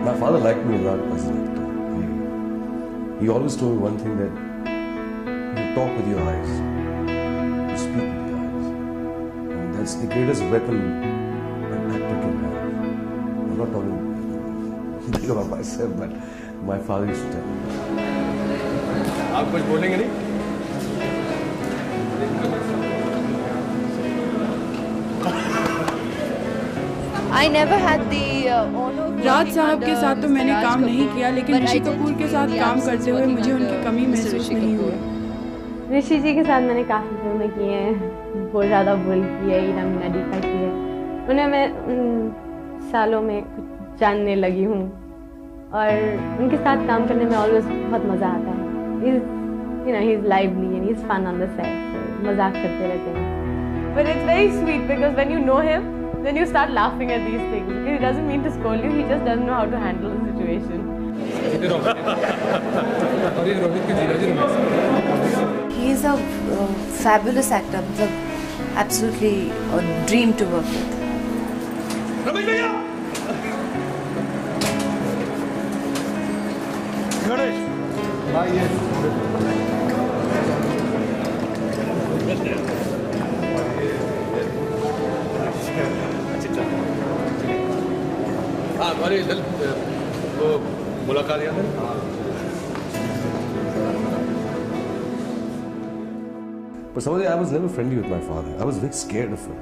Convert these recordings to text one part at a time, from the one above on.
My father liked me a lot as an actor. He always told me one thing, that you talk with your eyes, you speak with your eyes, and that's the greatest weapon an actor can have. I'm not talking big about myself, but my father used to tell me. आप कुछ बोलेंगे नहीं? I never had the honor of राज साहब के साथ तो मैंने काम नहीं किया, लेकिन ऋषि कपूर के साथ काम करते हुए मुझे उनकी कमी महसूस नहीं हुई। ऋषि जी के साथ मैंने काफ़ी फिल्में की हैं, बहुत ज़्यादा बुल की है, ईना मीना डी का की है। उन्हें मैं सालों में कुछ जानने लगी हूँ और उनके साथ काम करने में ऑलवेज बहुत मज़ा आता है। He's lively and he's fun on the set, so मजाक करते रहते हैं। But it's very sweet because when you know him, then you start laughing at these things because he doesn't mean to scold you, he just doesn't know how to handle the situation. He is a fabulous actor, absolutely a dream to work with. Ramesh भैया! गणेश! हाँ ये हाँ अरे वो मुलाकात याद है? But Samadhi, I was never friendly with my father. I was very scared of him,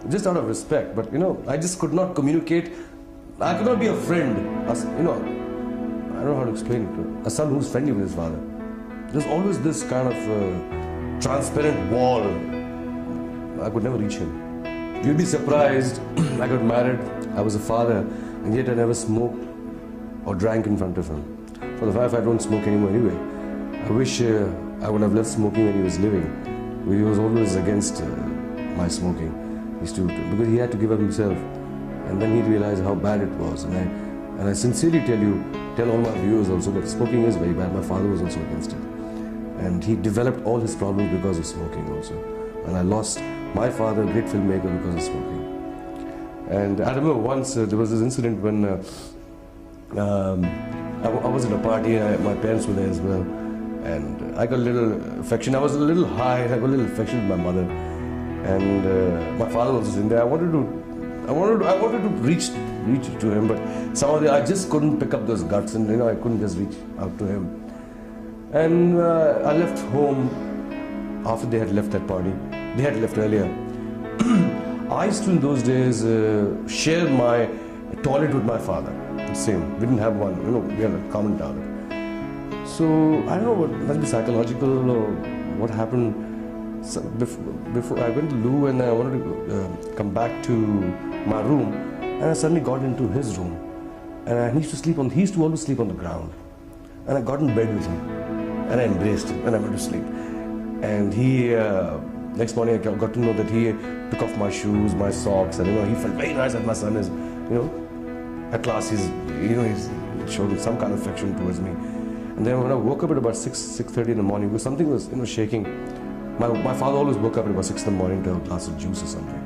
just out of respect. But I just could not communicate. I could not be a friend. I don't know how to explain it. A son who's friendly with his father. There's always this kind of transparent wall. I could never reach him. You'd be surprised. I got married. I was a father, and yet I never smoked or drank in front of him. For the fact I don't smoke anymore anyway. I wish I would have left smoking when he was living. He was always against my smoking. Because he had to give up himself, and then he realized how bad it was. And I sincerely tell all my viewers also that smoking is very bad. My father was also against it, and he developed all his problems because of smoking also. And I lost my father, a great filmmaker, because of smoking. And I remember once there was this incident when I was at a party. My parents were there as well. And I got a little affection. I was a little high. I got a little affection with my mother, and my father was in there. I wanted to reach to him, but somehow I just couldn't pick up those guts, and I couldn't just reach out to him. And I left home after they had left that party. They had left earlier. I used to in those days share my toilet with my father. Same. We didn't have one. We had a common toilet. So I don't know what must be psychological or what happened. So before I went to Lou and I wanted to come back to my room, and I suddenly got into his room, and he used to always sleep on the ground, and I got in bed with him, and I embraced him, and I went to sleep. And he next morning I got to know that he took off my shoes, my socks, and he felt very nice that my son is at last he's showing some kind of affection towards me. And then when I woke up at about 6:30 in the morning, because something was shaking. My father always woke up at about 6 in the morning to have a glass of juice or something.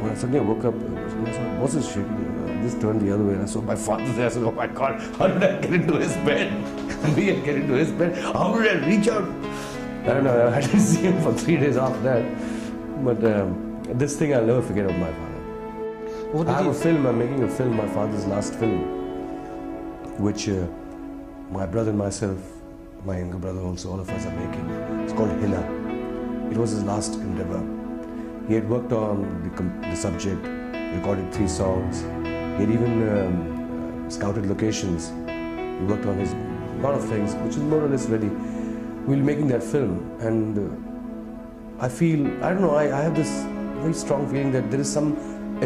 When I suddenly woke up, I said, "What's this shaking?" I just turned the other way and I saw my father there. I said, "Oh my God, how did I get into his bed? Me and get into his bed? How did I reach out?" I don't know. I didn't see him for 3 days after that. But this thing I'll never forget of my father. I have a film. I'm making a film, my father's last film, which my brother and myself, my younger brother also, all of us are making. It's called Hina. It was his last endeavor. He had worked on the subject, recorded 3 songs. He had even scouted locations. He worked on a lot of things, which is more or less ready. We'll be making that film, and I have this very strong feeling that there is some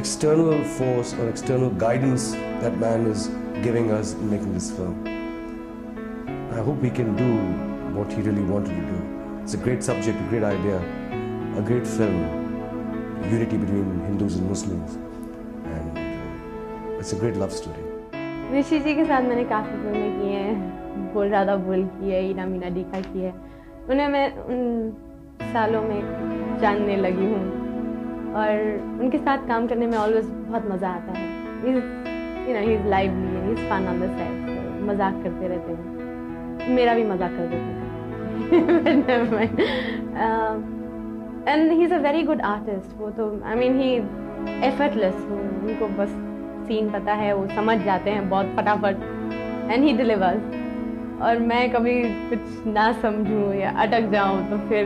external force or external guidance that man is giving us in making this film. I hope we can do what he really wanted to do. It's a great subject, a great idea, a great film, unity between Hindus and Muslims, and it's a great love story. ऋषि जी के साथ मैंने काफ़ी फिल्में की हैं, बहुत ज़्यादा bull की है, ईना मीना डी का की है। उन्हें मैं उन सालों में जानने लगी हूँ और उनके साथ काम करने में ऑलवेज बहुत मज़ा आता है। you know, he's lively and he's fun on the set. So, मजाक करते रहते हैं, मेरा भी मजाक कर देते हैं. But never mind. And he's a very good artist. वो तो I mean he effortless. उनको बस सीन पता है, वो समझ जाते हैं बहुत फटाफट. And he delivers. और मैं कभी कुछ ना समझूं या अटक जाऊं तो फिर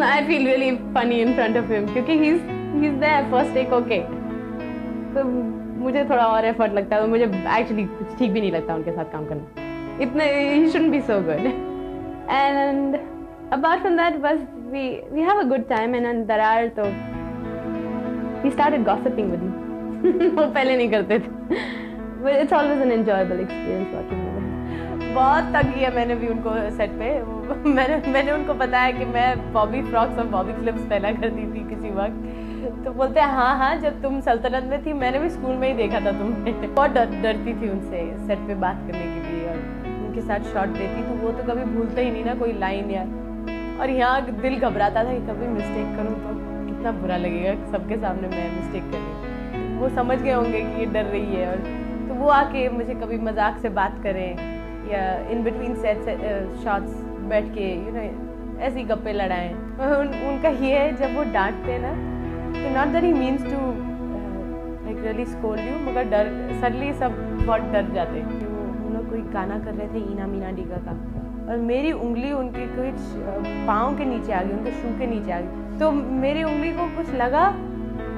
I feel really funny in front of him क्योंकि he's there first take okay. तो मुझे थोड़ा और एफर्ट लगता है, तो मुझे एक्चुअली कुछ ठीक भी नहीं लगता उनके साथ काम करना. इतने he shouldn't be so good. And apart from that, बस we have a good time. And दरार तो he started gossiping with me. वो पहले नहीं करते थे. But it's always an enjoyable experience working with him. बहुत तंग किया मैंने भी उनको सेट पे. मैंने उनको बताया कि मैं बॉबी फ्रॉक्स और बॉबी क्लिप्स पहना करती थी किसी वक्त. तो बोलते हैं हाँ जब तुम सल्तनत में थी मैंने भी स्कूल में ही देखा था तुम्हें. बहुत डरती थी उनसे सेट पे बात करने के लिए, और उनके साथ शॉट देती तो वो तो कभी भूलते ही नहीं ना कोई लाइन या. और यहाँ दिल घबराता था कि कभी मिस्टेक करूँ तो कितना बुरा लगेगा, सबके सामने मैं मिस्टेक कर रही. वो समझ गए होंगे कि ये डर रही है, और तो वो आके मुझे कभी मजाक से बात करें या इन बिटवीन सेट शॉट्स बैठ के ऐसी गप्पे लड़ाएं. उनका ये है जब वो डांटते हैं ना तो not that he means to like really scold you, मगर डर सडनली सब बहुत डर जाते हैं. हम लोग कोई गाना कर रहे थे ईना मीना डीका का, और मेरी उंगली उनके कुछ पाँव के नीचे आ गई, उनके शू के नीचे आ गई. तो मेरी उंगली को कुछ लगा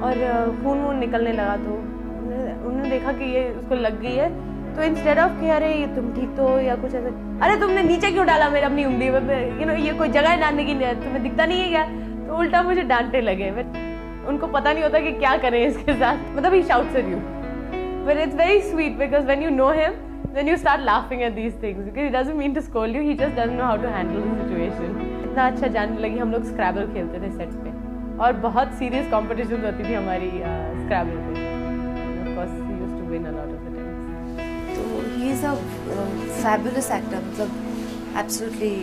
और खून निकलने लगा. तो उन्होंने देखा कि ये उसको लग गई है, तो इंस्टेड ऑफ कि अरे ये तुम ठीक तो या कुछ ऐसे, अरे तुमने नीचे क्यों डाला मेरा अपनी उंगली में, ये कोई जगह है डालने की, तुम्हें दिखता नहीं है क्या. तो उल्टा मुझे डांटने लगे. उनको पता नहीं होता कि क्या करें इसके साथ. मतलब he shouts at you, but it's very sweet because when you know him, then you start laughing at these things because he doesn't mean to scold you, he just doesn't know how to handle the situation. इतना अच्छा जानने लगी. हम लोग स्क्रैबल खेलते थे sets पे, और बहुत सीरियस कॉम्पिटिशन होती थी हमारी स्क्रैबल पे. Of course he used to win a lot of the times. So he is a fabulous actor. मतलब absolutely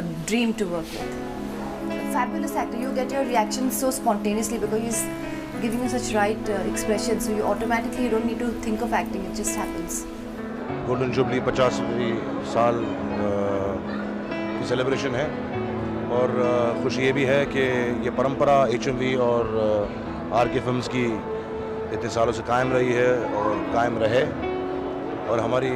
a dream to work with. Fabulous actor. You get your reactions so spontaneously because he's giving you such right expressions. So you automatically don't need to think of acting. It just happens. Golden jubilee 50वीं साल की celebration है, और खुशी ये भी है कि ये परंपरा HMV और RK फिल्म्स की इतने सालों से कायम रही है और कायम रहे. और हमारी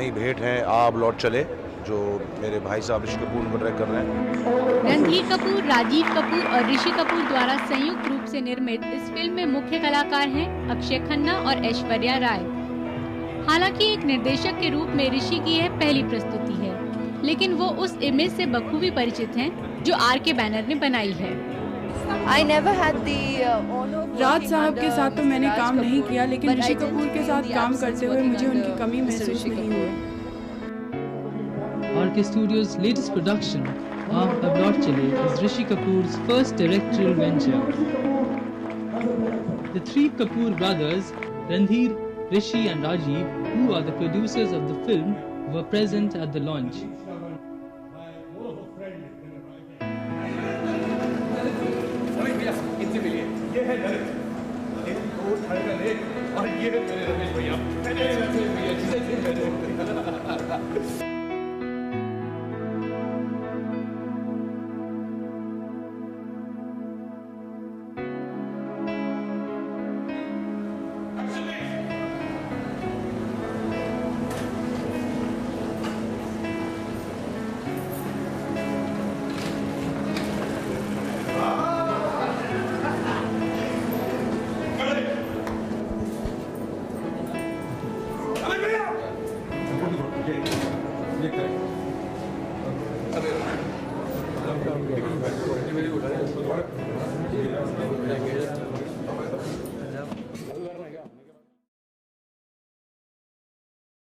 नई भेंट है आप लौट चले, जो मेरे भाई साहब ऋषि कपूर को डायरेक्ट कर रहे हैं. रणधीर कपूर, राजीव कपूर और ऋषि कपूर द्वारा संयुक्त रूप से निर्मित इस फिल्म में मुख्य कलाकार हैं अक्षय खन्ना और ऐश्वर्या राय. हालांकि एक निर्देशक के रूप में ऋषि की यह पहली प्रस्तुति है, लेकिन वो उस इमेज से बखूबी परिचित हैं जो RK बैनर ने बनाई है. राज साहब के साथ तो मैंने काम नहीं किया, लेकिन ऋषि कपूर के साथ काम करते हुए मुझे उनकी कमी महसूस नहीं हुई. RK Studios' latest production, Aap Ab Laut Chale, is Rishi Kapoor's first directorial venture. The three Kapoor brothers, Randhir, Rishi and Rajiv, who are the producers of the film, were present at the launch. ये है ललित, एक 2 third का